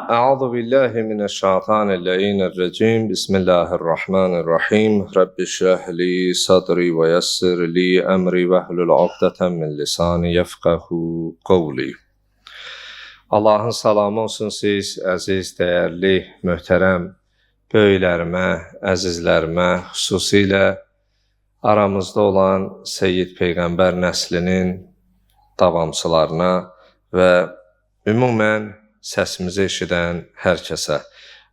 Euzu billahi mineşşeytanirracim. Bismillahirrahmanirrahim. Rabbi şrah li sadri ve yessir li emri ve hlul ukdeten min lisani yefqahu qawli. Allahın salamı olsun siz, əziz, dəyərli, möhtərəm böyüklərimə, əzizlərimə, xüsusilə aramızda olan Seyyid Peyğəmbər nəslinin davamçılarına və ümumən səsimizi eşidən hər kəsə.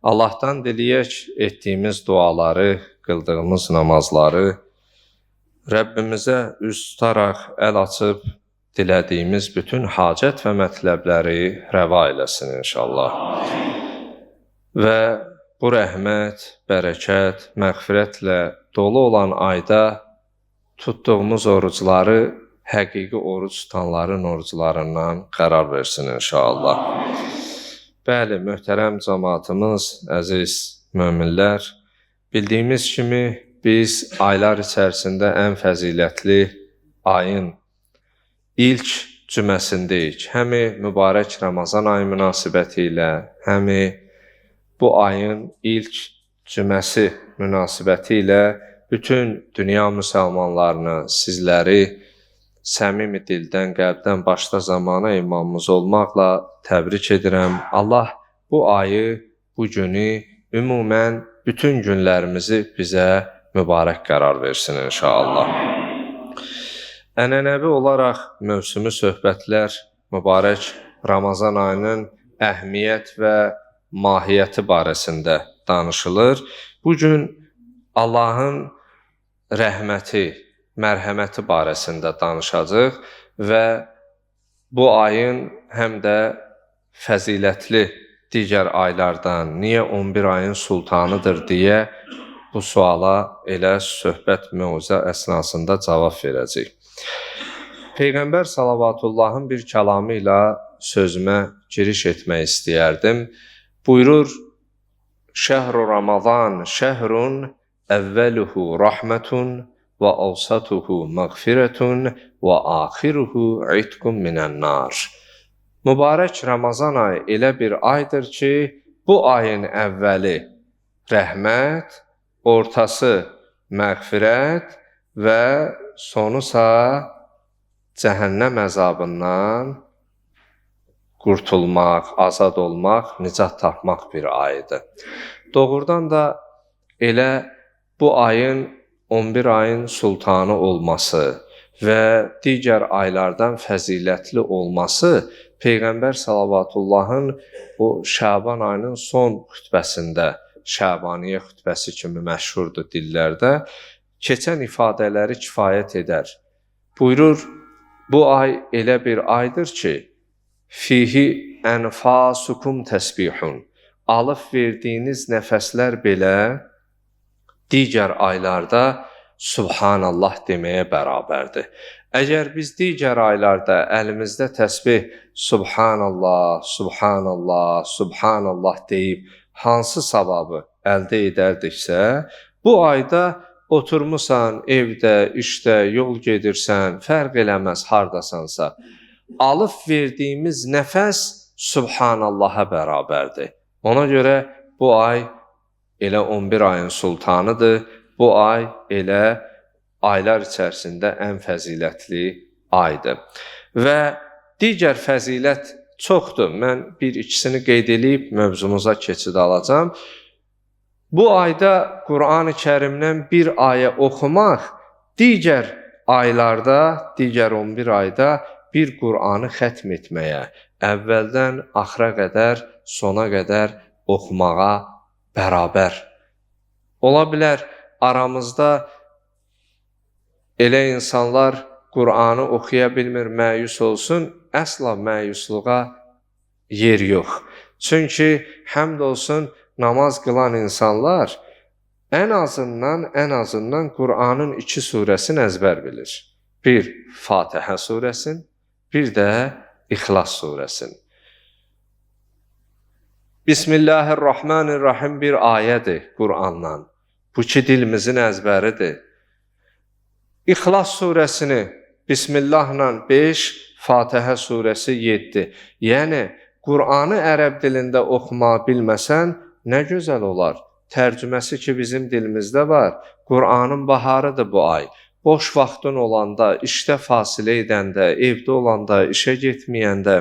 Allahdan diləyək etdiyimiz duaları, qıldığımız namazları Rəbbimizə üz tutaraq əl açıb dilədiyimiz bütün hacət və mətləbləri rəva eləsin inşallah. Və bu rəhmət, bərəkət, məğfirətlə dolu olan ayda tutduğumuz orucları həqiqi oruc tutanların oruclarından qərar versin inşallah. Bəli, möhtərəm cəmaatımız, əziz möminlər, bildiyimiz kimi biz aylar içərisində ən fəzilətli ayın ilk cüməsindəyik. Həmi mübarək Ramazan ayı münasibəti ilə, həmi bu ayın ilk cüməsi münasibəti ilə bütün dünya müsəlmanlarını, sizləri səmimi dildən, qəlbdən başda zamana imamımız olmaqla təbrik edirəm. Allah bu ayı, bu günü, ümumən bütün günlərimizi bizə mübarək qərar versin inşallah. Ənənəvi olaraq mövsümü söhbətlər mübarək Ramazan ayının əhmiyyət və mahiyyəti barəsində danışılır. Bugün Allahın rəhməti, mərhəməti barəsində danışacaq və bu ayın həm də fəzilətli digər aylardan, niyə 11 ayın sultanıdır deyə bu suala elə söhbət mövzə əsnasında cavab verəcək. Peyğəmbər salavatullahın bir kəlamı ilə sözümə giriş etmək istəyərdim. Buyurur, Şəhru Ramazan şəhrun əvvəluhu rahmetun və avsatuhu məğfirətun və axiruhu itqun minən-nar. Mübarək Ramazan ayı elə bir aydır ki, bu ayın əvvəli rəhmət, ortası məğfirət və sonusa cəhənnəm əzabından qurtulmaq, azad olmaq, nicat tapmaq bir ayıdır. Doğrudan da elə bu ayın 11 ayın sultanı olması və digər aylardan fəzilətli olması Peyğəmbər salavatullahın o Şaban ayının son xütbəsində, Şabaniyyə xütbəsi kimi məşhurdur dillərdə, keçən ifadələri kifayət edər. Buyurur, bu ay elə bir aydır ki, fihi ənfasukum təsbihun, alıb verdiyiniz nəfəslər belə digər aylarda Subhanallah deməyə bərabərdir. Əgər biz digər aylarda əlimizdə təsbih Subhanallah, Subhanallah, Subhanallah deyib hansı savabı əldə edərdiksə, bu ayda oturmusan, evdə, işdə, yol gedirsən, fərq eləməz hardasansa, alıb verdiyimiz nəfəs Subhanallaha bərabərdir. Ona görə bu ay elə 11 ayın sultanıdır. Bu ay elə aylar içərisində ən fəzilətli aydır. Və digər fəzilət çoxdur. Mən bir-ikisini qeyd edib mövzumuza keçid alacağam. Bu ayda Qur'an-ı Kərimdən bir ayə oxumaq, digər aylarda, digər 11 ayda bir Qur'anı xətm etməyə, əvvəldən axıra qədər, sona qədər oxumağa bərabər. Ola bilər, aramızda elə insanlar Qur'anı oxuya bilmir, məyus olsun, əsla məyusluğa yer yox. Çünki həmd olsun namaz qılan insanlar ən azından Qur'anın 2 surəsini əzbər bilir. Bir, Fatihə surəsin, bir də İxlas surəsin. Bismillahirrahmanirrahim bir ayədir Qur'andan. Bu ki, dilimizin əzbəridir. İxlas surəsini Bismillahla 5, Fatihə surəsi 7. Yəni, Qur'anı ərəb dilində oxumaq bilməsən, nə gözəl olar. Tərcüməsi ki, bizim dilimizdə var. Qur'anın baharıdır bu ay. Boş vaxtın olanda, işdə fasilə edəndə, evdə olanda, işə getməyəndə,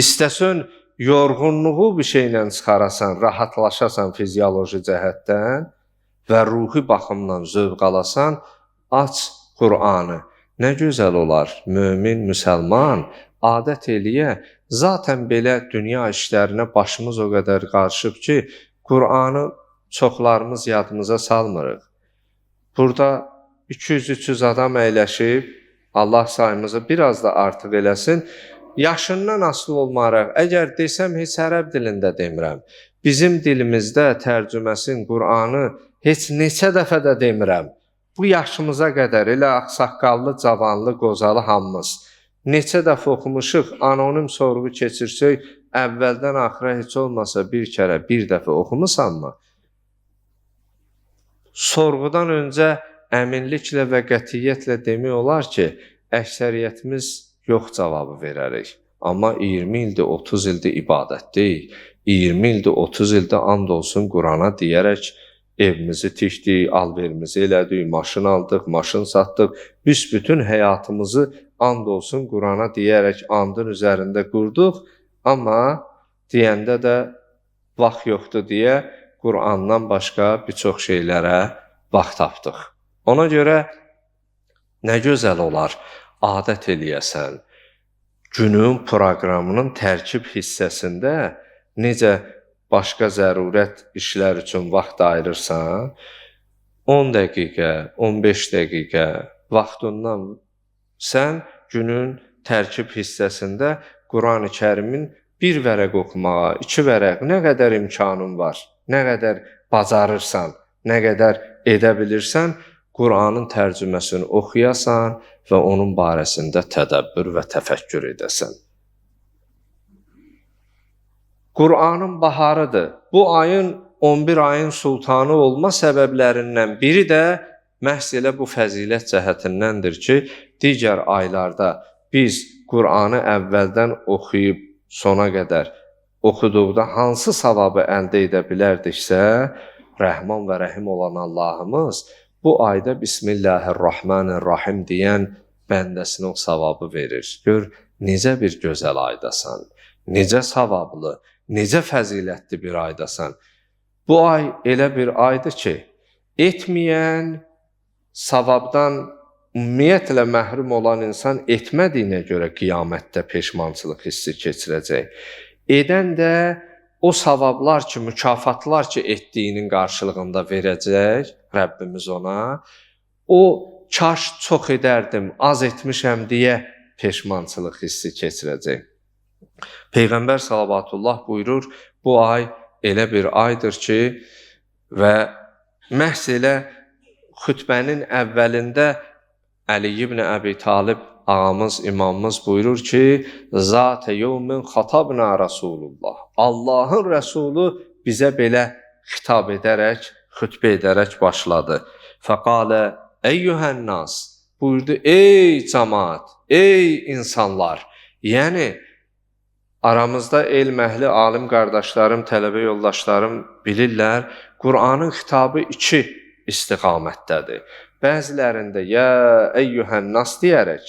istəsən yorğunluğu bir şeylə çıxarasan, rahatlaşasan fizioloji cəhətdən və ruhi baxımdan zövq alasan, aç Qur'anı. Nə gözəl olar, mömin, müsəlman adət eləyə. Zaten belə dünya işlərinə başımız o qədər qarışıb ki, Qur'anı çoxlarımız yadımıza salmırıq. Burada 200-300 adam əyləşib, Allah sayımızı biraz da artıq eləsin, yaşından asılı olmaraq, əgər desəm heç ərəb dilində demirəm, bizim dilimizdə tərcüməsin Qur'anı heç neçə dəfə də demirəm. Bu yaşımıza qədər elə ağsaqqallı, cavanlı, qozalı hamımız neçə dəfə oxumuşuq, anonim sorğu keçirsək, əvvəldən axıra heç olmasa bir kərə, bir dəfə oxumusanmı? Sorğudan öncə əminliklə və qətiyyətlə demək olar ki, əksəriyyətimiz yox cavabı verərik. Amma 20 ildir, 30 ildir ibadətdəyik. 20 ildir, 30 ildir and olsun Qur'ana deyərək evimizi tikdik, alverimizi elədik, maşın aldıq, maşın satdıq. Büsbütün həyatımızı and olsun Qur'ana deyərək andın üzərində qurduq. Amma deyəndə də vaxt yoxdur deyə Qur'andan başqa bir çox şeylərə vaxt tapdıq. Ona görə nə gözəl olar, adət eləyəsən. Günün proqramının tərkib hissəsində necə başqa zərurət işlər üçün vaxt ayırırsan, 10 dəqiqə, 15 dəqiqə vaxtından sən günün tərkib hissəsində Qur'an-ı Kərimin bir vərəq oxumağa, 2 vərəq, nə qədər imkanın var, nə qədər bacarırsan, nə qədər edə bilirsən, Qur'anın tərcüməsini oxuyasan və onun barəsində tədəbbür və təfəkkür edəsən. Qur'anın baharıdır. Bu ayın 11 ayın sultanı olma səbəblərindən biri də məhz elə bu fəzilət cəhətindəndir ki, digər aylarda biz Qur'anı əvvəldən oxuyub sona qədər oxuduqda hansı savabı əldə edə bilərdiksə, Rəhman və Rəhim olan Allahımız bu ayda Bismillahirrahmanirrahim deyən bəndəsinə o savabı verir. Gör, necə bir gözəl aydasan, necə savablı, necə fəzilətli bir aydasan. Bu ay elə bir aydır ki, etməyən savabdan ümumiyyətlə məhrum olan insan etmədiyinə görə qiyamətdə peşmançılıq hissi keçirəcək. Edən də o savablar ki, mükafatlar ki, etdiyinin qarşılığında verəcək Rəbbimiz ona, o kaş çox edərdim, az etmişəm deyə peşmançılıq hissi keçirəcək. Peyğəmbər sallallahu buyurur, bu ay elə bir aydır ki, və məhz elə xütbənin əvvəlində Əli ibn Əbi Talib ağamız, imamımız buyurur ki, Zat-ı yevmin xatabna Rasulullah. Allahın Rəsulu bizə belə xitab edərək, xütbə edərək başladı. Fəqalə əyyuhənnas, buyurdu, ey cəmaat, ey insanlar. Yəni, aramızda elm əhli, alim qardaşlarım, tələbə yoldaşlarım bilirlər, Qur'anın xitabı 2 istiqamətdədir. Bəzilərində yə əyyuhənnas deyərək,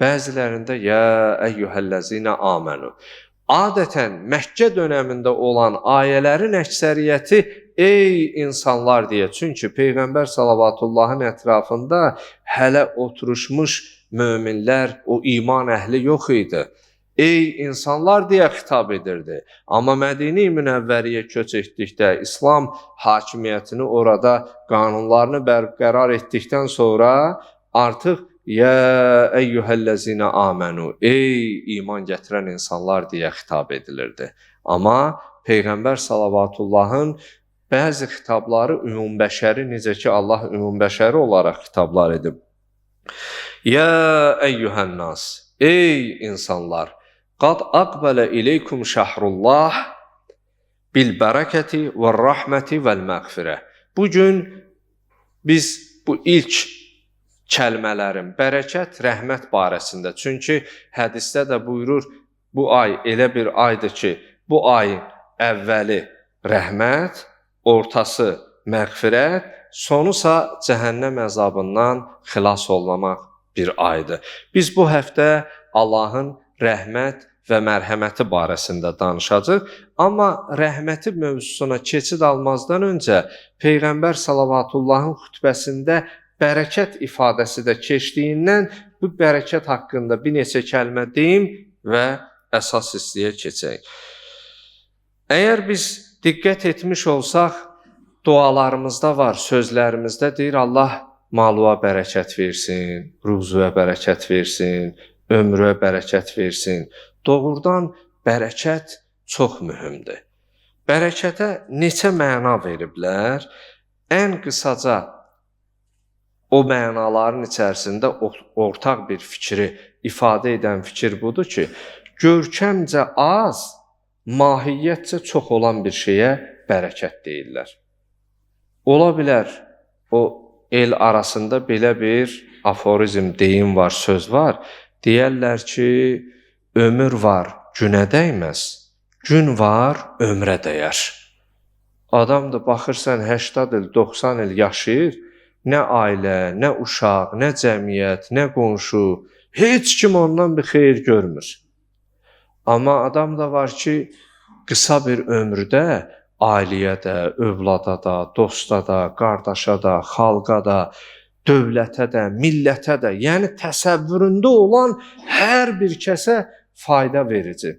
bəzilərində yə əyyuhəlləzinə amənu. Adətən Məkkə dönəmində olan ayələrin əksəriyyəti ey insanlar deyə. Çünki Peyğəmbər sallavatullahın ətrafında hələ oturuşmuş möminlər, o iman əhli yox idi. Ey insanlar deyə xitab edirdi. Amma Mədinə-i Münəvvəriyə köç etdikdə, İslam hakimiyyətini orada qanunlarını bərqərar etdikdən sonra artıq yə əyyuhəlləzinə amənu, ey iman gətirən insanlar deyə xitab edilirdi. Amma Peyğəmbər sallavatullahın bəzi xitabları ümumbəşəri, necə ki Allah ümumbəşəri olaraq xitablar edib. Yə əyyuhənnas, ey insanlar, qad aqbələ ileykum şəhrullah bil bərəkəti və rəhməti vəl məğfirə. Bugün biz bu ilk kəlmələrin bərəkət, rəhmət barəsində. Çünki hədisdə də buyurur, Bu ay elə bir aydır ki, bu ayın əvvəli rəhmət, ortası məğfirət, sonusa cəhənnəm əzabından xilas olmaq bir aydır. Biz bu həftə Allahın rəhmət və mərhəməti barəsində danışacağıq. Amma rəhməti mövzusuna keçid almazdan öncə Peyğəmbər sallavatullahın xutbəsində bərəkət ifadəsi də keçdiyindən bu bərəkət haqqında bir neçə kəlmə deyim və əsas hissəyə keçək. Əgər biz diqqət etmiş olsaq, dualarımızda var, sözlərimizdə deyir Allah malığa bərəkət versin, ruzuya bərəkət versin, ömrüyə bərəkət versin. Doğrudan bərəkət çox mühümdür. Bərəkətə neçə məna veriblər? Ən qısaca o mənaların içərisində ortaq bir fikri ifadə edən fikir budur ki, görkəmcə az, mahiyyətcə çox olan bir şeyə bərəkət deyirlər. Ola bilər, o el arasında belə bir aforizm, deyim var, söz var. Deyərlər ki, ömür var, günə dəyməz, gün var, ömrə dəyər. Adam da baxırsan 80 il, 90 il yaşayır, nə ailə, nə uşaq, nə cəmiyyət, nə qonşu, heç kim ondan bir xeyir görmür. Amma adam da var ki, qısa bir ömrdə ailəyə də, övlada da, dosta da, qardaşa da, xalqa da, dövlətə də, millətə də, yəni təsəvvüründə olan hər bir kəsə fayda verici.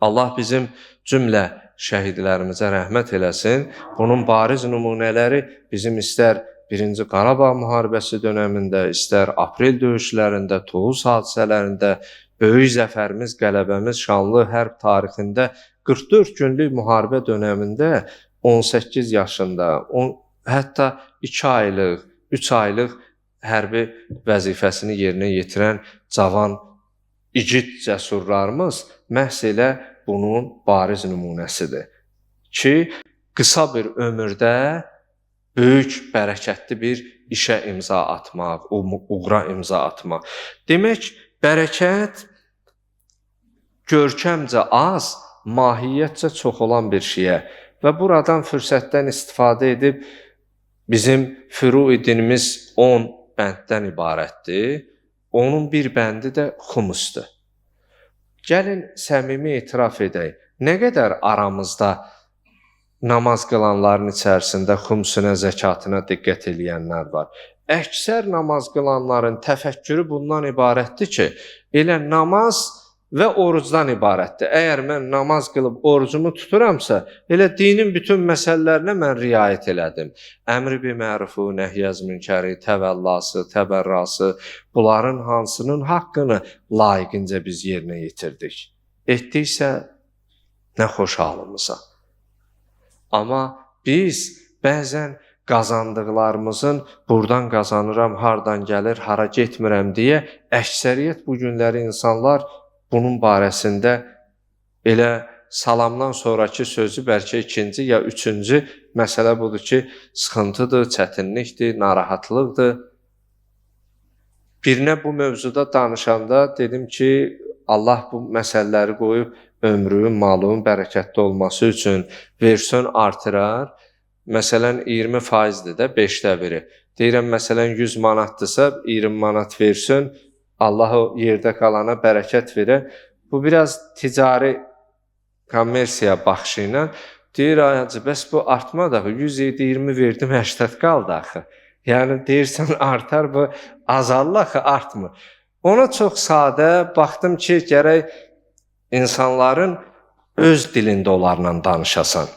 Allah bizim cümlə şəhidlərimizə rəhmət eləsin. Bunun bariz nümunələri bizim istər 1-ci Qarabağ müharibəsi dönəmində, istər aprel döyüşlərində, Tovuz hadisələrində, böyük zəfərimiz, qələbəmiz, şanlı hərb tarixində 44 günlük müharibə dönəmində 18 yaşında, hətta 2 aylıq, 3 aylıq hərbi vəzifəsini yerinə yetirən cavan, igid cəsurlarımız məhz elə bunun bariz nümunəsidir ki, qısa bir ömürdə böyük, bərəkətli bir işə imza atmaq, uğura imza atmaq. Demək, bərəkət görkəmcə az, mahiyyətcə çox olan bir şeyə və buradan fürsətdən istifadə edib bizim furu-i dinimiz 10 bənddən ibarətdir. Onun bir bəndi də xumusdur. Gəlin səmimi etiraf edək. Nə qədər aramızda namaz qılanların içərisində xumsuna, zəkatına diqqət eləyənlər var. Əksər namaz qılanların təfəkkürü bundan ibarətdir ki, elə namaz və orucdan ibarətdir. Əgər mən namaz qılıb orucumu tuturamsa, elə dinin bütün məsələlərinə mən riayət elədim. Əmri bi mərufu, nəhyəz münkəri, təvəllası, təbərrası, bunların hansının haqqını layiqincə biz yerinə yetirdik. Etdiksə, nə xoş halımıza. Amma biz bəzən qazandıqlarımızın buradan qazanıram, hardan gəlir, hara getmirəm deyə əksəriyyət bu günləri insanlar bunun barəsində elə salamdan sonraki sözü bəlkə ikinci ya üçüncü məsələ budur ki, sıxıntıdır, çətinlikdir, narahatlıqdır. Birinə bu mövzuda danışanda dedim ki, Allah bu məsələləri qoyub ömrün, malın bərəkətli olması üçün version artırar. Məsələn, 20%dir də 5də biri. Deyirəm, məsələn, 100 manatdırsa, 20 manat versin, Allah o yerdə qalana bərəkət verər. Bu biraz ticari kommersiya baxışı ilə deyir, ayacı, bəs bu artmadı axı, 100 idi, 20 verdim, 80 qaldı axı. Yəni, deyirsən, artar, bu azalır axı, artmır. Ona çox sadə baxdım ki, gərək insanların öz dilində onlarla danışasan.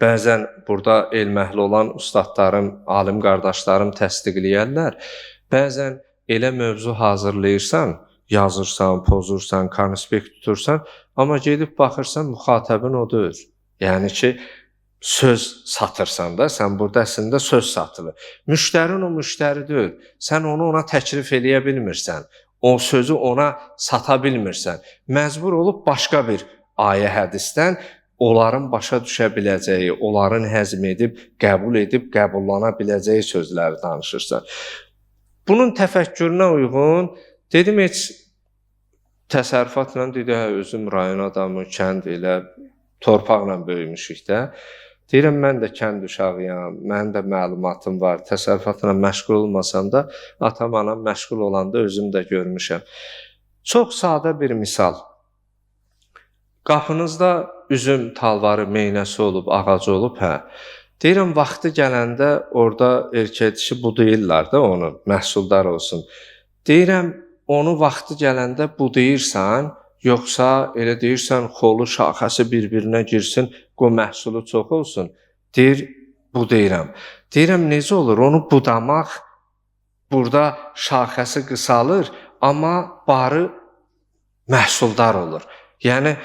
Bəzən burada elm əhli olan ustadlarım, alim qardaşlarım təsdiqləyərlər. Bəzən elə mövzu hazırlayırsan, yazırsan, pozursan, konspekt tutursan, amma gedib baxırsan, müxatəbin o deyil. Yəni ki, söz satırsan da, sən burada əslində söz satılır. Müştərin o müştəri deyil. Sən onu ona təklif eləyə bilmirsən. O sözü ona sata bilmirsən. Məcbur olub başqa bir ayə hədisdən onların başa düşə biləcəyi, onların həzm edib, qəbullana biləcəyi sözləri danışırsan. Bunun təfəkkürünə uyğun dedim, heç təsərrüfatla dedi, hə, özüm rayon adamı, kənd elə torpaqla böyümüşük də. Deyirəm, mən də kənd uşağıyam, mənim də məlumatım var, təsərrüfatla məşğul olmasam da, atam, anam məşğul olanda özüm də görmüşəm. Çox sadə bir misal. Qapınızda üzüm talvarı, meynəsi olub, ağacı olub, hə. Deyirəm, vaxtı gələndə orada erkək dişi budayırlar da onu, məhsuldar olsun. Deyirəm, onu vaxtı gələndə budayırsan, yoxsa elə deyirsən, xolu, şaxəsi bir-birinə girsin, qoy məhsulu çox olsun. Deyir, budayıram. Deyirəm, necə olur? Onu budamaq, burada şaxəsi qısalır, amma barı məhsuldar olur. Yəni,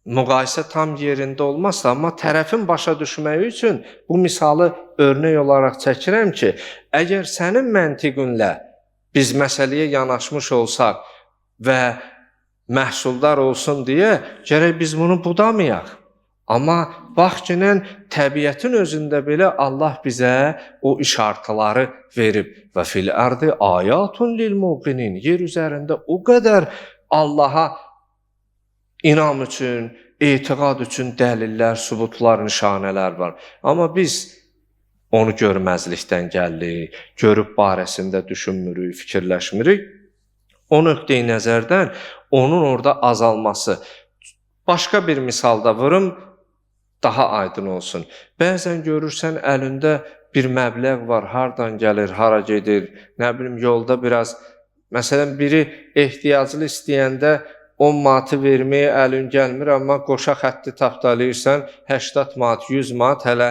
müqayisə tam yerində olmazsa, amma tərəfin başa düşməyi üçün bu misalı örnək olaraq çəkirəm ki, əgər sənin məntiqinlə biz məsələyə yanaşmış olsaq və məhsuldar olsun deyə, gərək biz bunu budamayaq. Amma bax ki, təbiətin özündə belə Allah bizə o işartıları verib. Və fil ardı ayatun lil muqinin. Yer üzərində o qədər Allaha İnam üçün, etiqad üçün dəlillər, sübutlar, nişanələr var. Amma biz onu görməzlikdən gəlirik, görüb barəsində düşünmürük, fikirləşmirik. O nöqteyi nəzərdən onun orada azalması. Başqa bir misalda vurum, daha aydın olsun. Bəzən görürsən əlində bir məbləğ var, hardan gəlir, hara gedir, nə bilim yolda biraz. Məsələn, biri ehtiyaclı istəyəndə 10 manatı verməyə əlin gəlmir, amma qoşa xətti tapdalayırsan, 80 manat, 100 manat hələ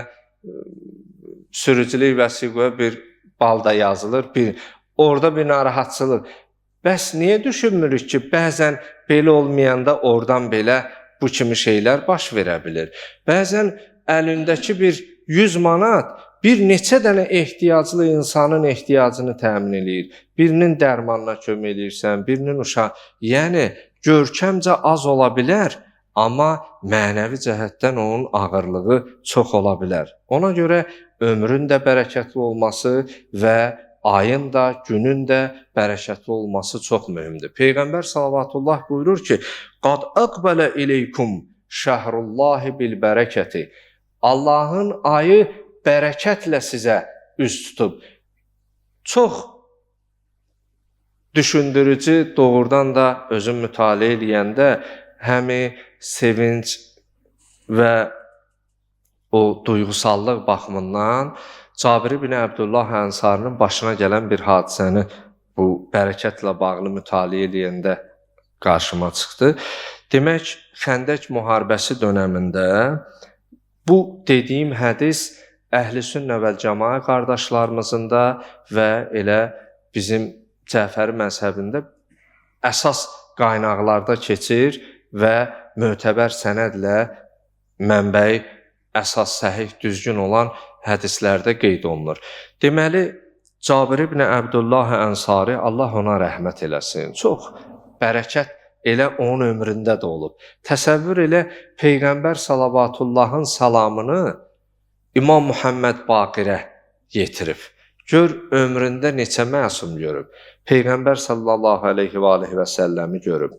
sürücülük vəsiqəyə bir balda yazılır. Orada bir narahatçılıq. Bəs niyə düşünmürük ki, bəzən belə olmayanda oradan belə bu kimi şeylər baş verə bilir. Bəzən əlindəki bir 100 manat bir neçə dənə ehtiyaclı insanın ehtiyacını təmin eləyir. Birinin dərmanına kömək eləyirsən, birinin uşaq. Yəni, görkəmcə az ola bilər, amma mənəvi cəhətdən onun ağırlığı çox ola bilər. Ona görə ömrün də bərəkətli olması və ayın da, günün də bərəkətli olması çox mühümdür. Peyğəmbər sallallahu buyurur ki, "Qad aqbala ileykum şəhrullahi bil bərəkəti." Allahın ayı bərəkətlə sizə üz tutub. Çox düşündürücü, doğrudan da özüm mütaliə eləyəndə həmi sevinc və o duyğusallıq baxımından Cabir ibn Əbdullah Ənsarinin başına gələn bir hadisəni bu bərəkətlə bağlı mütaliə eləyəndə qarşıma çıxdı. Demək, Xəndək müharibəsi dönəmində bu dediyim hədis Əhl-i-Sünnə vəl-Cəmaə qardaşlarımızın da və elə bizim Cəfəri məzhəbində əsas qaynaqlarda keçir və mötəbər sənədlə mənbəyi əsas səhih düzgün olan hədislərdə qeyd olunur. Deməli, Cabir ibn Əbdullah Ənsari, Allah ona rəhmət eləsin, çox bərəkət elə onun ömründə də olub. Təsəvvür elə Peyğəmbər sallavatullahın salamını İmam Muhammed Baqirə yetirib. Gör, ömründə neçə məsum görüb. Peyğəmbər sallallahu aleyhi və aleyhi və səlləmi görüb.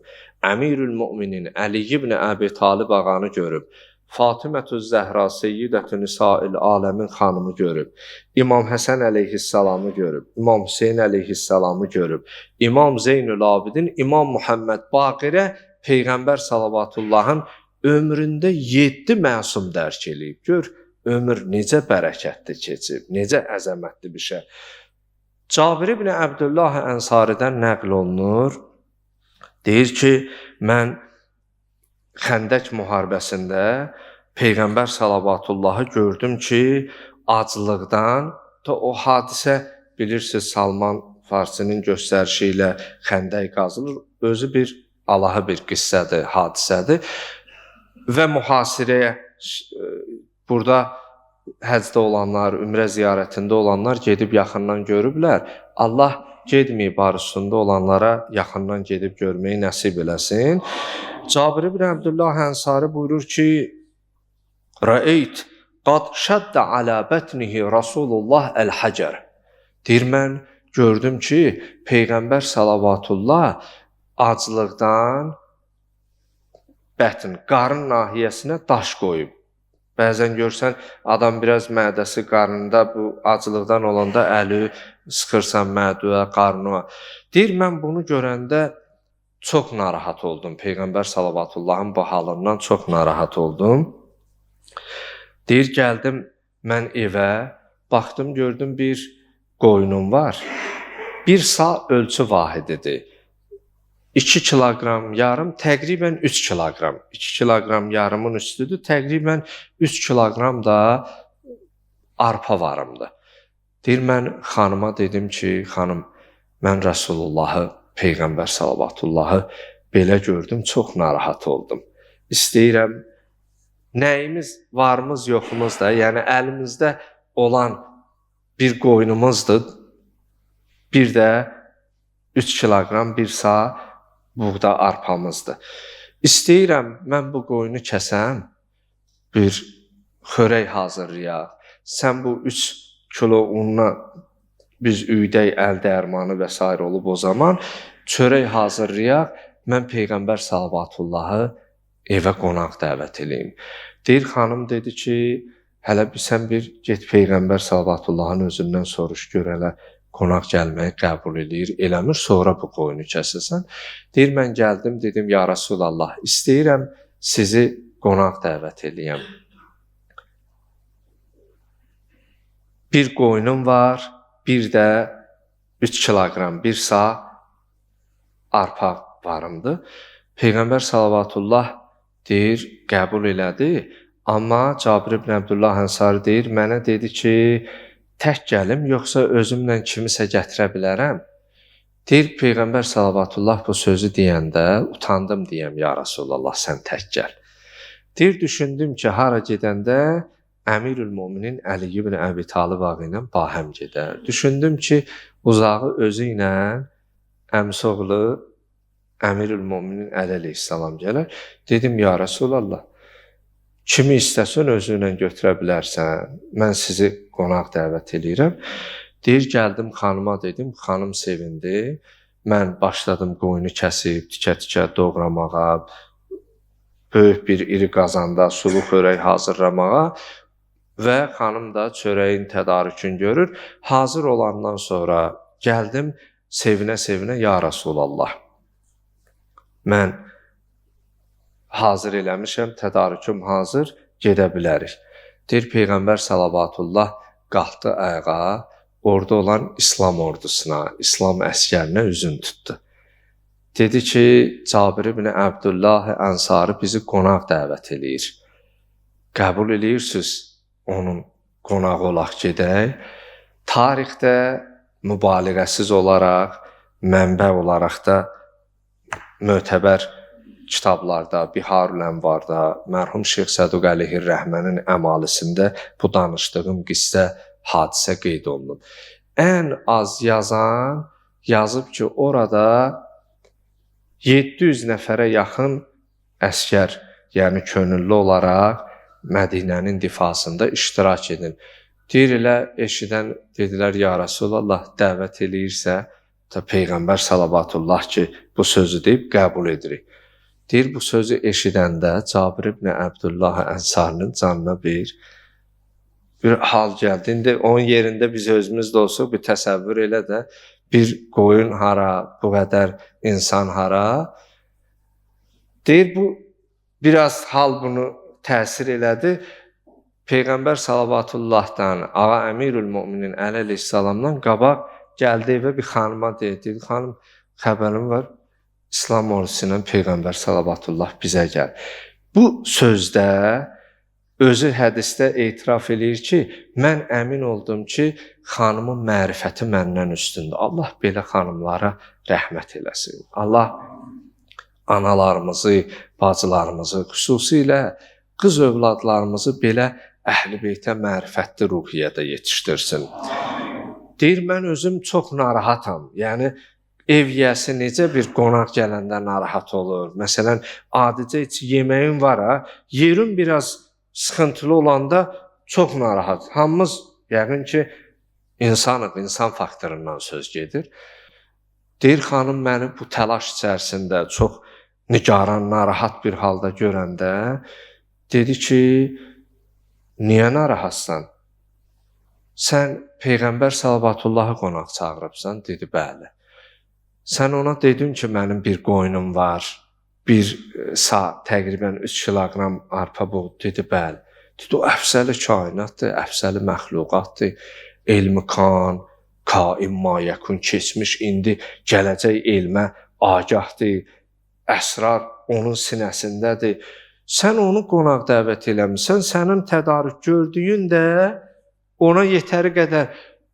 Əmirül müminin Əli ibn Əbi Talib ağanı görüb. Fatimətüz Zəhra Seyyidətü Nisa'il aləmin xanımı görüb. İmam Həsən əleyhissalamı görüb. İmam Hüseyin əleyhissalamı görüb. İmam Zeynül Abidin, İmam Muhammed Baqirə Peyğəmbər sallavatullahın ömründə 7 məsum dərk eləyib. Gör, ömür necə bərəkətli keçib, necə əzəmətli bir şey. Cabir ibn Əbdullah Ənsaridən nəql olunur. Deyir ki, mən Xəndək müharibəsində Peyğəmbər sallavatullahı gördüm ki, aclıqdan, o hadisə bilirsiniz Salman Farsinin göstərişi ilə Xəndək qazılır. Özü bir Allah'a bir qissədir, hadisədir. Və mühasirəyə burada həcdə olanlar, ümrə ziyarətində olanlar gedib yaxından görüblər. Allah gedməyib arzusunda olanlara yaxından gedib görməyi nəsib eləsin. Cabir ibn Əbdullah Ənsari buyurur ki, Rəeyt qad şəddə alə bətnihi Rasulullah əl-həcər. Deyir, mən gördüm ki, Peyğəmbər salavatullah aclıqdan qarın nahiyəsinə daş qoyub. Bəzən görsən, adam biraz mədəsi qarnında, bu acılıqdan olanda əli sıxırsan mədəyə, qarnına. Deyir, mən bunu görəndə çox narahat oldum. Peyğəmbər sallavatullahın bu halından çox narahat oldum. Deyir, gəldim mən evə, baxdım, gördüm bir qoyunum var. Bir sağ ölçü vahididir. 2 kiloqram yarım, təqribən 3 kiloqram. 2 kiloqram yarımın üstüdür, təqribən 3 kiloqram da arpa varımdır. Deyir, mən xanıma dedim ki, xanım, mən Rəsulullahı, Peyğəmbər sallavatullahı belə gördüm, çox narahat oldum. İstəyirəm, nəyimiz, varımız, yoxumuz da, yəni əlimizdə olan bir qoyunumuzdur, bir də 3 kiloqram, bir sağ buğda arpamızdır. İstəyirəm, mən bu qoyunu kəsəm, bir xörək hazırlayaq. Sən bu 3 kilo unla biz üydək, əl dərmanı və s. olub o zaman çörək hazırlayaq. Mən Peyğəmbər sallavatullahı evə qonaq dəvət edeyim. Deyir, xanım dedi ki, hələ sən bir get Peyğəmbər sallavatullahın özündən soruş, gör hələ qonaq gəlməyi qəbul edir, eləmir, sonra bu qoyunu kəsirsən. Deyir, mən gəldim, dedim, ya Rasulallah, istəyirəm sizi qonaq dəvət edəyəm. Bir qoyunum var, bir də 3 kiloqram, bir sağ arpa varımdır. Peyğəmbər sallallahu deyir, qəbul elədi, amma Cabir ibn Abdullah Ənsari deyir, mənə dedi ki, tək gəlim, yoxsa özümlə kimisə gətirə bilərəm. Deyir, Peyğəmbər sallallahu bu sözü deyəndə, utandım deyəm, ya Rasulallah, sən tək gəl. Deyir, düşündüm ki, hara gedəndə Əmirül Müminin Əli ibn Əbi Talib ağa ilə bahəm gedər. Düşündüm ki, uzağı özü ilə əmsoğlu Əmirül Müminin Əli əleyhissalam gələr. Dedim, ya Rasulallah, kimi istəsən özü ilə götürə bilərsən, mən sizi qonaq dəvət edirəm. Deyir, gəldim xanıma dedim, xanım sevindi. Mən başladım qoyunu kəsib, tikə-tikə doğramağa, böyük bir iri qazanda sulu xörək hazırlamağa və xanım da çörəyin tədarükünü görür. Hazır olandan sonra gəldim, sevinə-sevinə, ya Rasulallah, mən hazır eləmişəm, tədarüküm hazır, gedə bilərik. Deyir, Peyğəmbər salavatullah qalxdı ayağa, orada olan İslam ordusuna, İslam əskərinə üzün tutdu. Dedi ki, Cabir ibn Abdullah Ənsari bizi qonaq dəvət eləyir. Qəbul eləyirsiniz, onun qonağı olaq gedək. Tarixdə mübaliğəsiz olaraq, mənbə olaraq da mötəbər kitablarda, Biharul Ənvarda, mərhum Şeyx Səduq Əleyhir Rəhmənin əmalisində bu danışdığım qissə, hadisə qeyd olunub. Ən az yazan yazıb ki, orada 700 nəfərə yaxın əskər, yəni könüllü olaraq Mədinənin difasında iştirak edin. Deyir, elə eşidən dedilər, ya Rasulallah, dəvət eləyirsə, Peyğəmbər salavatullah ki, bu sözü deyib qəbul edirik. Deyir, bu sözü eşidəndə Cabir ibn Abdullah Ənsarinin canına bir hal gəldi. İndi onun yerində biz özümüz də olsa bir təsəvvür elə də, bir qoyun hara, bu qədər insan hara. Deyir, bu biraz hal bunu təsir elədi. Peyğəmbər salavatullahdan, Ağa Əmirül Müminin Əli əleyhissalamdan qabaq gəldi evə bir xanıma deyir, xanım, xəbərim var, İslam ordusu ilə Peyğəmbər salavatullah bizə gəl. Bu sözdə özü hədisdə etiraf eləyir ki, mən əmin oldum ki, xanımın mərifəti məndən üstündür. Allah belə xanımlara rəhmət eləsin. Allah analarımızı, bacılarımızı, xüsusilə qız övladlarımızı belə Əhl-i Beytə mərifətli ruhiyyədə yetişdirsin. Deyir, mən özüm çox narahatam. Yəni, ev yiyəsi necə bir qonaq gələndə narahat olur. Məsələn, adicə heç yeməyim var ha, yerim biraz sıxıntılı olanda çox narahat. Hamımız yəqin ki, insanıq, insan faktorundan söz gedir. Deyir, xanım məni bu təlaş içərisində çox nigaran, narahat bir halda görəndə dedi ki, niyə narahatsan? Sən Peyğəmbər sallallahu qonaq çağırıbsan? Dedi, bəli. Sən ona dedin ki, mənim bir qoyunum var, bir təqribən 3 kiloqram arpa buğd. Dedi, bəli. Dedi, o əfsəli kainatdır, əfsəli məxluqatdır, elmi kan, kaim mayəkun keçmiş, indi gələcək elmə agahdır, əsrar onun sinəsindədir. Sən onu qonaq dəvət eləmirsən, sənin tədarük gördüyün də ona yetəri qədər.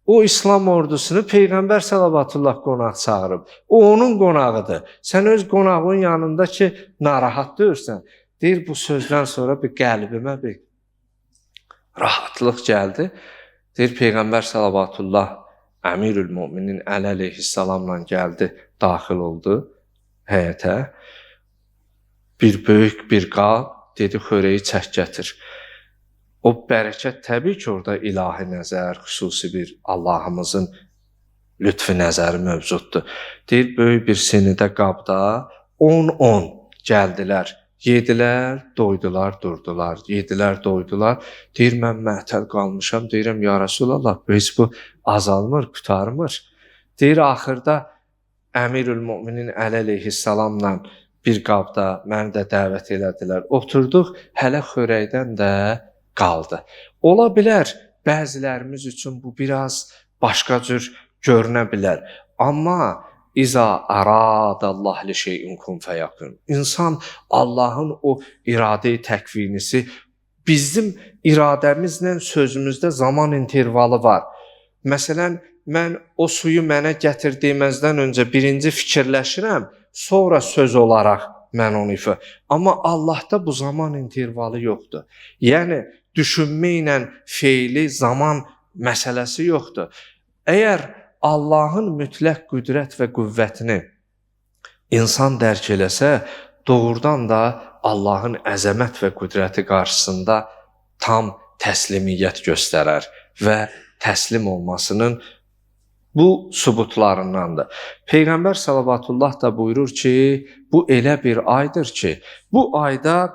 O İslam ordusunu Peyğəmbər sallallahu qonaq çağırıb. O onun qonağıdır. Sən öz qonağın yanında ki, narahat deyirsən. Deyir, bu sözdən sonra bir qəlbimə bir rahatlıq gəldi. Deyir, Peyğəmbər sallallahu Əmirül Möminin Əli əleyhissalamla gəldi, daxil oldu həyətə. Bir böyük bir qab, dedi, xörəyi çək gətir. O bərəkət təbii ki, orada ilahi nəzər, xüsusi bir Allahımızın lütfi nəzəri mövcuddur. Deyir, böyük bir sinidə qabda 10-10 gəldilər, yedilər, doydular, durdular, yedilər, doydular. Deyir, mən məhtəl qalmışam, deyirəm, ya Rasulallah, heç bu azalmır, qurtarmır. Deyir, axırda Əmirül Möminin Əli əleyhissalamla bir qabda məni də dəvət elədilər. Oturduq, hələ xörəkdən də qaldı. Ola bilər, bəzilərimiz üçün bu biraz başqa cür görünə bilər. Amma İza aradallah li şeyin kun feyakun. İnsan Allahın o iradə-i təkvinisi, bizim iradəmizlə sözümüzdə zaman intervalı var. Məsələn, mən o suyu mənə gətir deməzdən öncə birinci fikirləşirəm, sonra söz olaraq mən onu ifa. Amma Allahda bu zaman intervalı yoxdur. Yəni düşünmə ilə feili zaman məsələsi yoxdur. Əgər Allahın mütləq qüdrət və qüvvətini insan dərk eləsə, doğrudan da Allahın əzəmət və qüdrəti qarşısında tam təslimiyyət göstərər və təslim olmasının bu sübutlarındandır. Peyğəmbər sallallahu da buyurur ki, bu elə bir aydır ki, bu ayda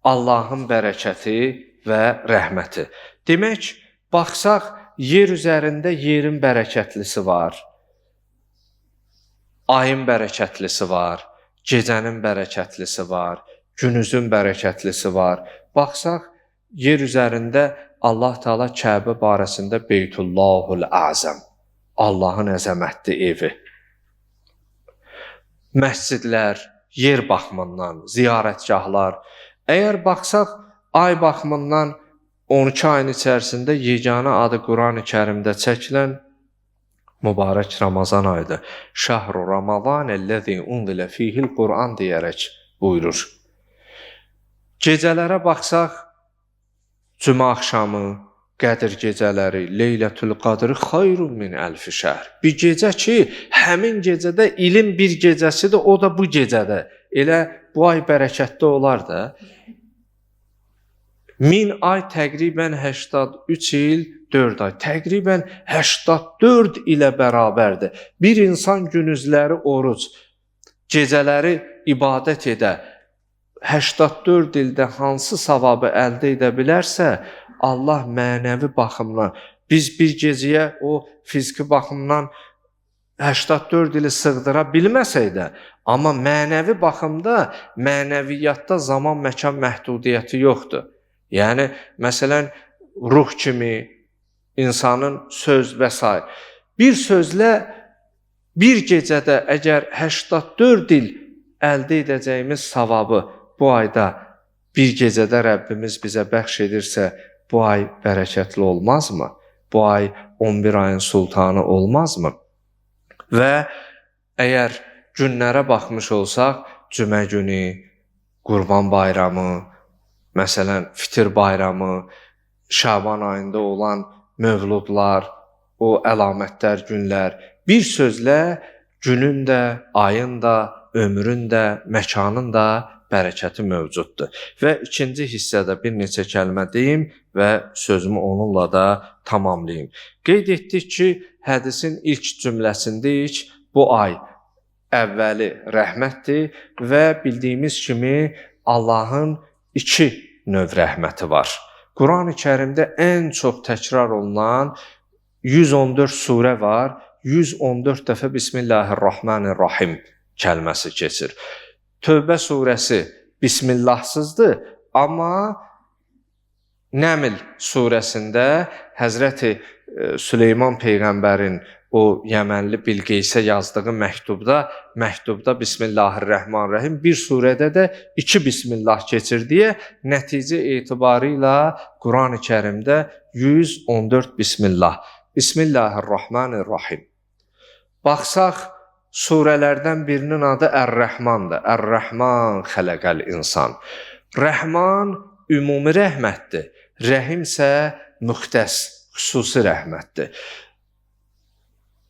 Allahın bərəkəti və rəhməti. Demək, baxsaq, yer üzərində yerin bərəkətlisi var, ayın bərəkətlisi var, gecənin bərəkətlisi var, günüzün bərəkətlisi var. Baxsaq, yer üzərində Allah Teala Kəbə barəsində Beytullahul Azam, Allahın əzəmətli evi. Məscidlər, yer baxımından, ziyarətgahlar. Əgər baxsaq, ay baxımından 12 ayın içərisində yeganə adı Quran-ı Kərimdə çəkilən mübarək Ramazan ayıdır. Şəhru Ramazan əlləzi unzilə fihil Quran deyərək buyurur. Gecələrə baxsaq, Cümə axşamı, Qədir gecələri, Leylətül Qadr xayrun min əlfi şəhr. Bir gecə ki, həmin gecədə ilin bir gecəsidir, o da bu gecədə. Elə bu ay bərəkətli olar da. 1000 ay təqribən 83 il, 4 ay. Təqribən 84 ilə bərabərdir. Bir insan günüzləri oruc, gecələri ibadət edə, 84 ildə hansı savabı əldə edə bilərsə, Allah mənəvi baxımdan, biz bir gecəyə o fiziki baxımdan 84 ili sığdıra bilməsək də, amma mənəvi baxımda, mənəviyyatda zaman məkan məhdudiyyəti yoxdur. Yəni, məsələn, ruh kimi, insanın söz və s. Bir sözlə, bir gecədə əgər 84 il əldə edəcəyimiz savabı bu ayda bir gecədə Rəbbimiz bizə bəxş edirsə, bu ay bərəkətli olmazmı? Bu ay 11 ayın sultanı olmazmı? Və əgər günlərə baxmış olsaq, cümə günü, Qurban bayramı, məsələn, Fitir bayramı, Şaban ayında olan mövludlar, o əlamətlər, günlər, bir sözlə günün də, ayın da, ömrün də, məkanın da bərəkəti mövcuddur. Və ikinci hissədə bir neçə kəlmə deyim və sözümü onunla da tamamlayayım. Qeyd etdik ki, hədisin ilk cümləsindəyik, bu ay əvvəli rəhmətdir və bildiyimiz kimi Allahın 2 növ rəhməti var. Quran-ı Kərimdə ən çox təkrar olunan 114 surə var. 114 dəfə Bismillahirrahmanirrahim kəlməsi keçir. Tövbə surəsi Bismillahsızdır, amma Nəml surəsində Həzrəti Süleyman Peyğəmbərin o Yəmənli Bilqeysə yazdığı məktubda Bismillahirrahmanirrahim, bir surədə də 2 Bismillah keçir deyə nəticə etibarı ilə Quran-ı Kərimdə 114 Bismillah. Bismillahirrahmanirrahim. Baxsaq, surələrdən birinin adı Ər-Rəhmandır. Ər-Rəhman xələqəl insan. Rəhman ümumi rəhmətdir. Rəhim isə müxtəs, xüsusi rəhmətdir.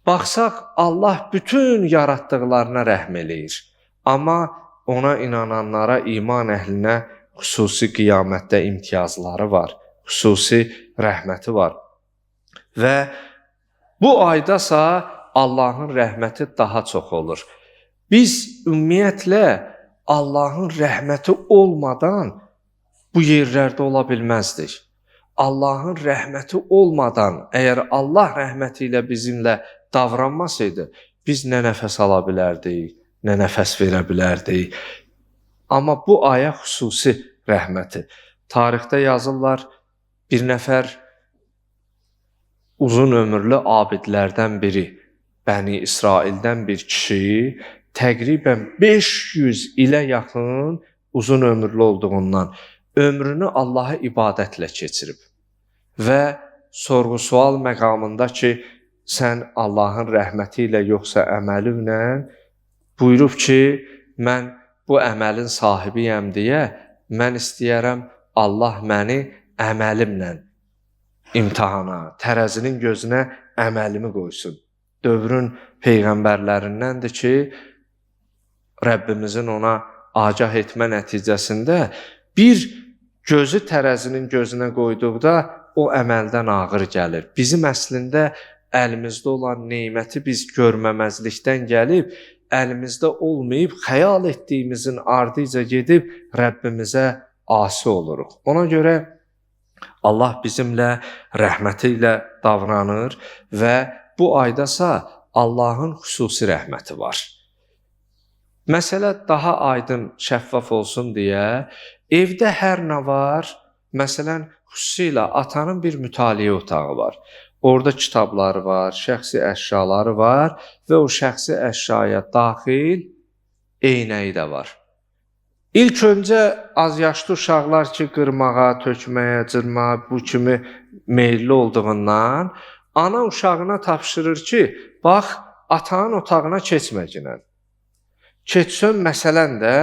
Baxsaq, Allah bütün yaratdıqlarına rəhm eləyir. Amma ona inananlara, iman əhlinə xüsusi qiyamətdə imtiyazları var, xüsusi rəhməti var. Və bu aydasa Allahın rəhməti daha çox olur. Biz ümumiyyətlə Allahın rəhməti olmadan bu yerlərdə ola bilməzdik. Allahın rəhməti olmadan, əgər Allah rəhməti ilə bizimlə davranmasaydı, biz nə nəfəs ala bilərdik, nə nəfəs verə bilərdik. Amma bu aya xüsusi rəhməti. Tarixdə yazırlar, bir nəfər uzun ömürlü abidlərdən biri, Bəni İsraildən bir kişi, təqribən 500 ilə yaxın uzun ömürlü olduğundan ömrünü Allaha ibadətlə keçirib və sorğu-sual məqamında ki, sən Allahın rəhməti ilə yoxsa əməli ilə, buyurub ki, mən bu əməlin sahibiyəm deyə, mən istəyərəm Allah məni əməlimlə imtihana, tərəzinin gözünə əməlimi qoysun. Dövrün peyğəmbərlərindəndir ki, Rəbbimizin ona agah etmə nəticəsində bir gözü tərəzinin gözünə qoyduqda o əməldən ağır gəlir. Bizim əslində əlimizdə olan neməti biz görməməzlikdən gəlib, əlimizdə olmayıb, xəyal etdiyimizin ardıca gedib Rəbbimizə asi oluruq. Ona görə Allah bizimlə rəhməti ilə davranır və bu aydasa Allahın xüsusi rəhməti var. Məsələ daha aydın, şəffaf olsun deyə, evdə hər nə var, məsələn, xüsusilə atanın bir mütaliə otağı var. Orada kitabları var, şəxsi əşyaları var və o şəxsi əşyaya daxil eynəyi də var. İlk öncə az yaşlı uşaqlar ki, qırmağa, tökməyə, cırmağa bu kimi meyilli olduğundan ana uşağına tapşırır ki, bax, atanın otağına keçməginən. Keçsən məsələn də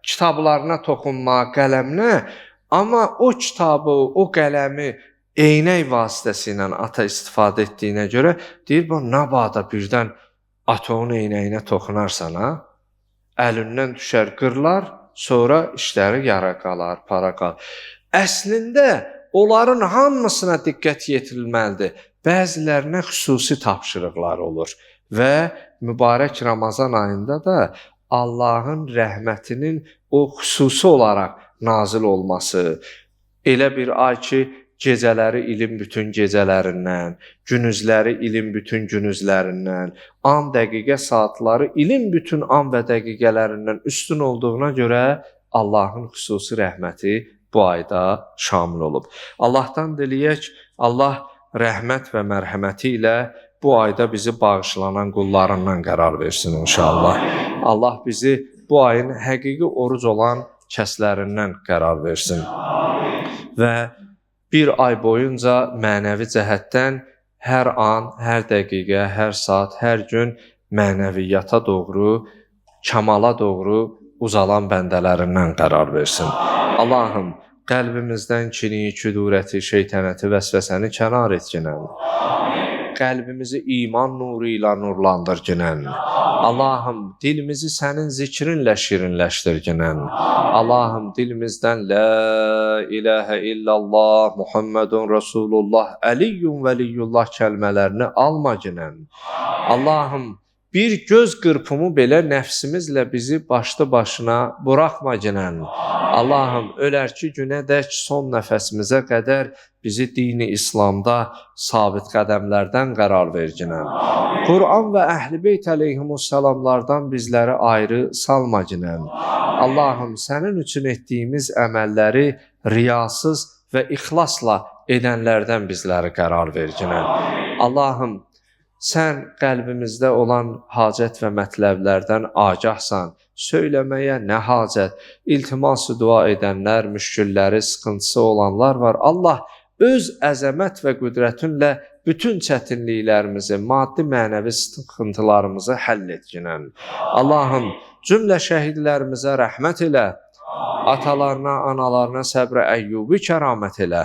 kitablarına toxunma, qələminə, amma o kitabı, o qələmi eynək vasitəsilə ata istifadə etdiyinə görə deyir, bu nabada birdən ata onun eynəyinə toxunarsan, ha? Əlindən düşər, qırlar, sonra işləri yara qalar, para qalar. Əslində, onların hamısına diqqət yetirilməlidir. Bəzilərinə xüsusi tapşırıqlar olur və mübarək Ramazan ayında da Allahın rəhmətinin o xüsusi olaraq nazil olması, elə bir ay ki, gecələri ilin bütün gecələrindən, günüzləri ilin bütün günüzlərindən, an dəqiqə saatları ilin bütün an və dəqiqələrindən üstün olduğuna görə Allahın xüsusi rəhməti bu ayda şamil olub. Allahdan diləyək, Allah rəhmət və mərhəməti ilə bu ayda bizi bağışlanan qullarından qərar versin inşallah. Allah bizi bu ayın həqiqi oruc olan kəslərindən qərar versin. Və bir ay boyunca mənəvi cəhətdən hər an, hər dəqiqə, hər saat, hər gün mənəviyyata doğru, kamala doğru uzalan bəndələrindən qərar versin. Allahım, qəlbimizdən kini, küdurəti, şeytənəti, vəsvəsəni kənar et ginən. Qəlbimizi iman nuru ilə nurlandır ginən. Allahım, dilimizi sənin zikrinlə şirinləşdir ginən. Allahım, dilimizdən La ilahə illallah, Muhammedun Rasulullah, Əliyyun vəliyyullah kəlmələrini alma ginən. Allahım, bir göz qırpımı belə nəfsimizlə bizi başlı başına buraxma ginən. Allahım, ölərki günədək son nəfəsimizə qədər bizi dini İslamda sabit qədəmlərdən qərar ver ginən. Quran və Əhl-i Beyt əleyhimussalamlardan bizləri ayrı salma ginən. Allahım, sənin üçün etdiyimiz əməlləri riyasız və ixlasla edənlərdən bizləri qərar ver ginən. Allahım, sən qəlbimizdə olan hacət və mətləblərdən agahsan, söyləməyə nə hacət, iltiması dua edənlər, müşkülləri, sıxıntısı olanlar var. Allah, öz əzəmət və qüdrətinlə bütün çətinliklərimizi, maddi, mənəvi sıxıntılarımızı həll et ginən. Allahım, cümlə şəhidlərimizə rəhmət elə, atalarına, analarına səbr-i əyyubi kəramət elə.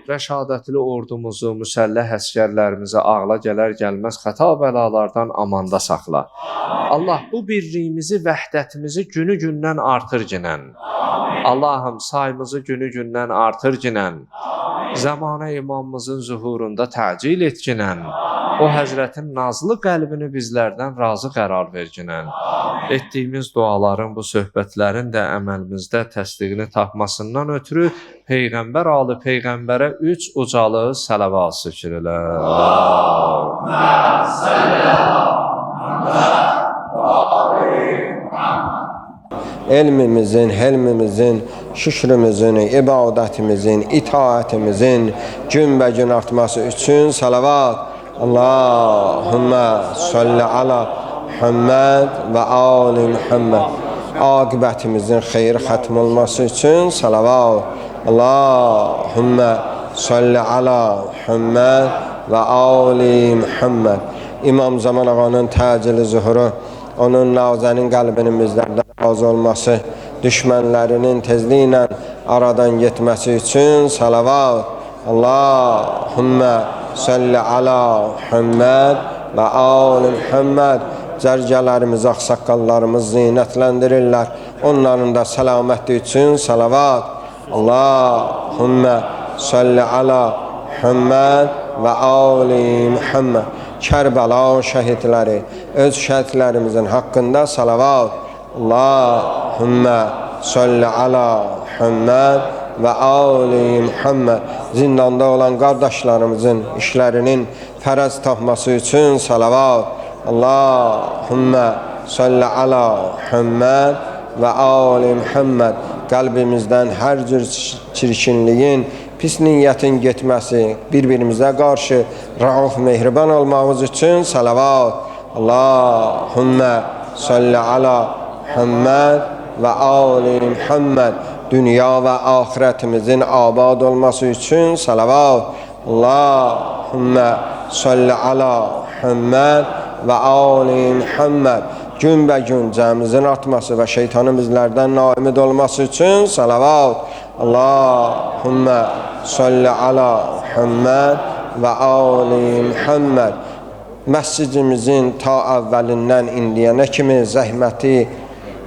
Rəşadətli ordumuzu, müsəlləh əskərlərimizi ağla gələr gəlməz xəta bəlalardan amanda saxla. Allah, bu birliyimizi, vəhdətimizi günü-gündən artır ginən. Allahım, sayımızı günü-gündən artır ginən. Zamanə imamımızın zuhurunda təcil et ginən. O Həzrətin nazlı qəlbini bizlərdən razı qərar ver ginən. Etdiyimiz duaların, bu söhbətlərin də əməlimizdə təsdiqini tapmasından ötürü Peyğəmbər alı Peyğəmbərə 3 ucalı sələvat sökürülər. Elmimizin, helmimizin, şükrümüzün, ibadətimizin, itaətimizin gün-bə-gün artması üçün salavat. Allahümmə salli ala Muhammed və ali Muhammed. Aqibətimizin xeyir xətm olması üçün salavat. Allahümmə salli ala Muhammed və ali Muhammed. İmam Zaman ağanın təcili zuhuru, onun nazənin qəlbinin bizlərdən razı olması, düşmənlərinin tezliklə aradan getməsi üçün salavat. Allahümmə salli ala Muhammed və ali Muhammed. Cərgələrimiz, ağsaqqallarımız zinətləndirirlər. Onların da səlaməti üçün salavat. Allahümmə salli ala Muhammed və ali Muhammed. Kərbəla şəhidləri, öz şəhidlərimizin haqqında salavat. Allahümmə salli ala Muhammed və ali Muhammed. Zindanda olan qardaşlarımızın işlərinin fərəz tapması üçün salavat. Allahümmə salli ala Muhammed və ali Muhammed. Qəlbimizdən hər cür çirkinliyin, pis niyyətin getməsi, bir-birimizə qarşı rauf mehriban olmağımız üçün salavat. Allahümmə salli ala Muhammed və ali Muhammed. Dünya və axirətimizin abad olması üçün salavat. Allahümmə salli ala Muhammed və ali Muhammed. Gün-bə-gün cəmimizin artması və şeytanın bizlərdən naimid olması üçün salavat. Allahümmə salli ala Muhammed və ali Muhammed. Məscidimizin ta əvvəlindən indiyənə kimi zəhməti,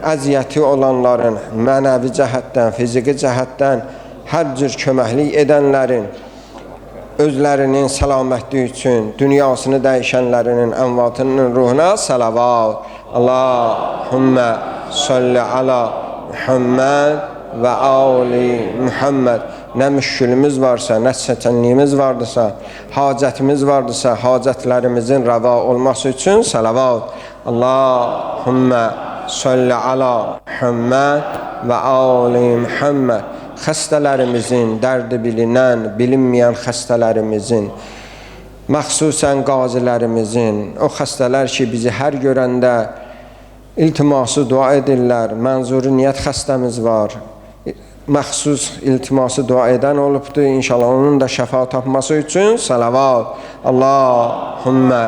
əziyyəti olanların mənəvi cəhətdən, fiziki cəhətdən hər cür köməklik edənlərin özlərinin səlamətliyi üçün dünyasını dəyişənlərinin ənvatının ruhuna salavat. Allahümmə salli ala Muhammed və ali Muhammed. Nə müşkülümüz varsa, nə çətinliyimiz vardırsa, hacətimiz vardırsa, hacətlərimizin rəva olması üçün salavat. Allahümmə salli ala Muhammed və ali Muhammed. Xəstələrimizin, dərdi bilinən, bilinməyən xəstələrimizin, məxsusən qazilərimizin, o xəstələr ki, bizi hər görəndə iltiması dua edirlər, mənzuri niyyət xəstəmiz var, məxsus iltiması dua edən olubdur, inşallah onun da şəfa tapması üçün salavat. Allahümmə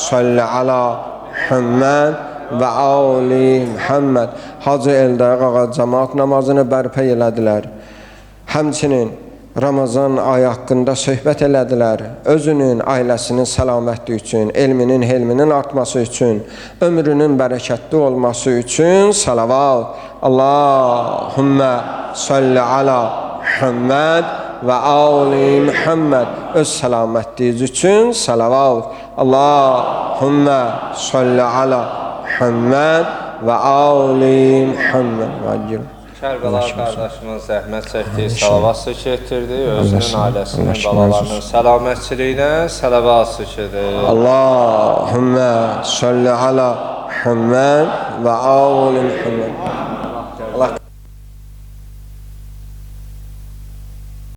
salli ala Muhammed və ali Muhammed. Hacı Eldar ağa cəmaat namazını bərpa elədilər. Həmçinin Ramazan ayı haqqında söhbət elədilər. Özünün, ailəsinin səlamətliyi üçün, elminin, helminin artması üçün, ömrünün bərəkətli olması üçün salavat. Allahümmə salli ala Muhammed və ali Muhammed. Öz səlamətliyiniz üçün salavat. Allahümmə salli ala Muhammed və ali Muhammed. Kərbəla qardaşımız zəhmət çəkdiyi salavat sıçı etdirdi. Özünün, ailəsinin, balalarının səlamətçiliyinə salavat sıçıdı. Allahümmə salli ala Muhammed və ali Muhammed.